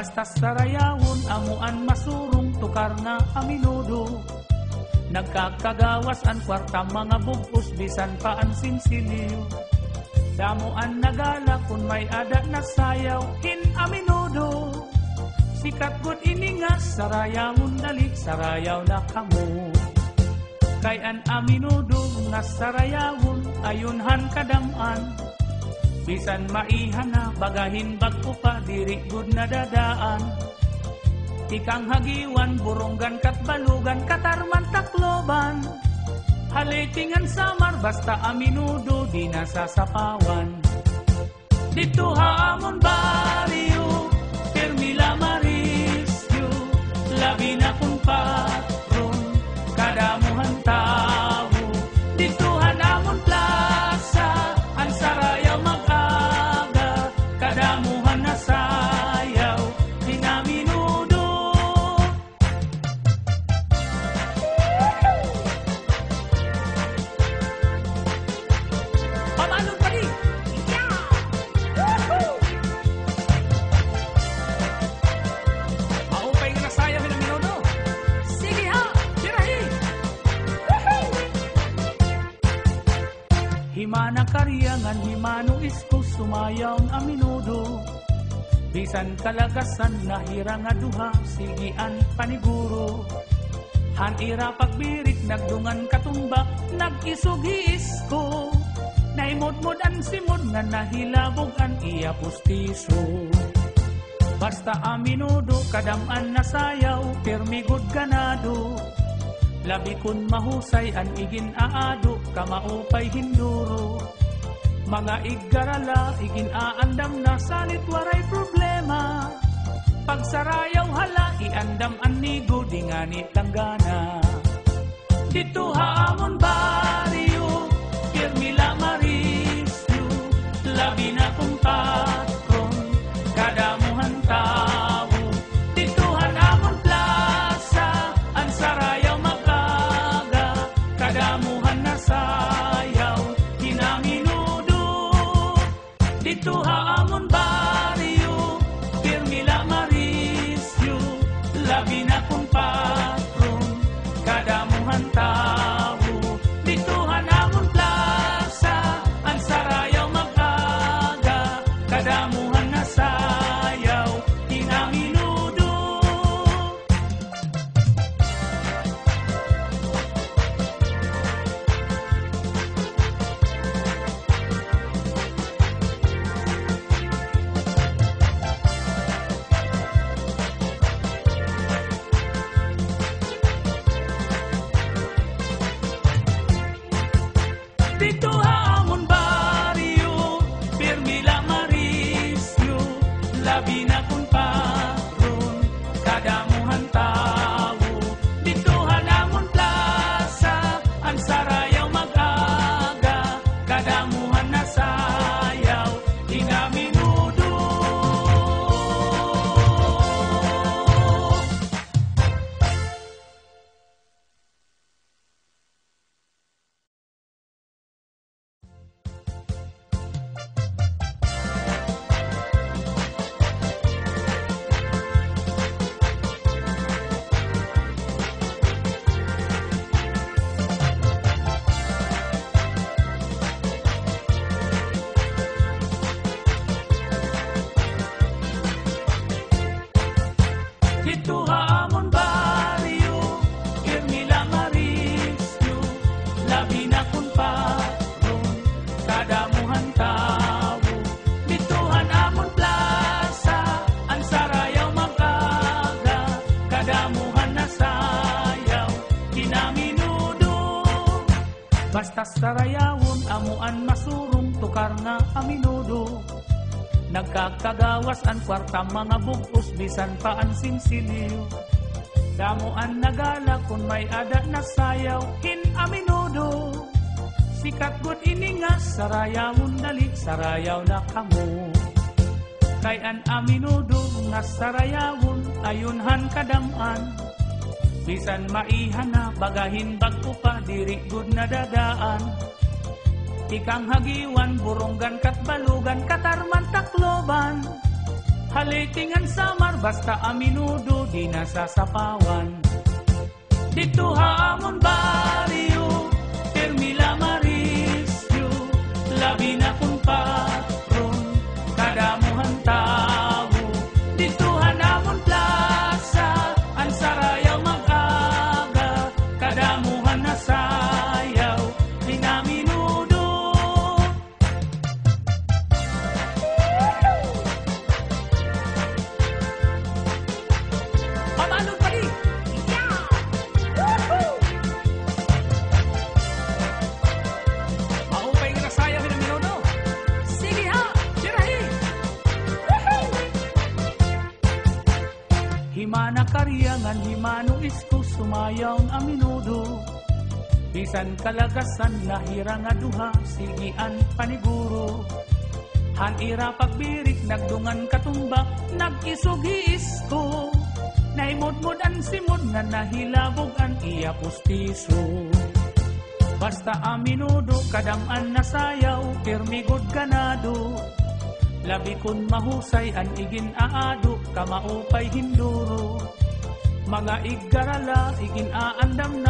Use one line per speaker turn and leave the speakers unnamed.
Basta sarayawon, amuan masurong, tukar na aminudo. Nagkakagawas ang kwarta, mga bugos, bisan pa ang sinsiliw. Damuan nagala, kung may ada na sayaw, kin aminudo. Sikat good iningas, sarayawon dali, sarayaw na kamo. Kay an aminudo, nga sarayawon, ayunhan kadaman. Bisan maihan na, bagahin bagko pa, diri good na dadaan. Ikang hagiwan, buronggan kat balugan, katarman takloban. Halitingan samar, basta aminudo, di nasasapawan. Dito haamon bariyo, Permila Marisyo, labi na kung patron, kadamuhan tao. Dito hanamon plaza, ang sarayaw mag-aga, kadamuhan na sayaw, dinaminudo. Pamalon pa rin! Maupay nga na sayaw, dinaminudo. Sige ha, tirahi! Himana karyangan, himano isko, sumayaw na minudo. Bisan kalagasan, nahira nga duha, sigian paniguro. Hanira pagbirik, nagdungan katumba, nag-isugi isko. Naimod-mod ang simod, nga nahilabog ang iya pustiso. Basta aminudo, kadaman na sayaw, pirmigod ganado. Labi kun mahusay, an igin aado, kamaupay hinduro. Mga iggarala, igin aandam na, salit waray problema. Pagsarayaw hala, iandam anigo, di nganit langgana. Dito haamon bariyo, Permila Marisyo, labi na kung patron, kadamuhan tao. Dito hanamon plaza, ang sarayaw mag-aga, kadamuhan na sayaw, hinaminudo. Dito haamon bariyo, Permila Marisyo, labi na kung patron, kadamuhan tao. Dito hanamon plaza, ang sarayaw mag-aga, kadamuhan na sayaw, hinaminudo. Dito haamon bariyo, Permila Marisyo, labi na kung patron, kadamuhan tao. Dito hanamon plaza, ang sarayaw mag-aga, kadamuhan na sayaw, hinaminudo. Dito haamon bariyo, Permila Marisyo, labi na kung patron, kadamuhan tao. Dito hanamon plaza, ang sarayaw mag-aga, kadamuhan na sayaw, hinaminudo. Basta sarayawon, amuan masurong, tukar na aminudo. Nagkakagawas ang kwarta, mga bugos, bisan pa ang sinsiliw. Damuan nagala, kung may ada na sayaw, kin aminudo. Sikat good iningas, sarayawon dali, sarayaw na kamo. Kay an aminudo, nga sarayawon, ayunhan kadaman. Bisan maihan na, bagahin bagko pa, diri good na dadaan. Ikang hagiwan, buronggan kat balugan, katarman takloban.
Halitingan samar basta aminudo di nasasapawan. Dito haamon baryo, Termila Marisyo, labi na kung patron, kadamuhan tao. Dito hanamon plaza, ang sarayaw mag-aga, kadamuhan na sayaw, di na minudo. Pabalon pa rin! Maupay nga nasayaw ng minudo.
Sige ha, tirahi.
Himana karyangan, himano isko, sumayaw ang minudo. Bisan kalagasan, nahira nga duha, sigian paniguro. Hanira pagbirik, nagdungan katumbak, nag-isugi isko. Naimod-mod ang simod, na nahilabog ang iya pustiso. Basta aminudo, kadaman na sayaw, pirmigod ganado. Labi kun mahusay, ang igin aado, kamaupay hinduro. Mga iggarala, igin aandam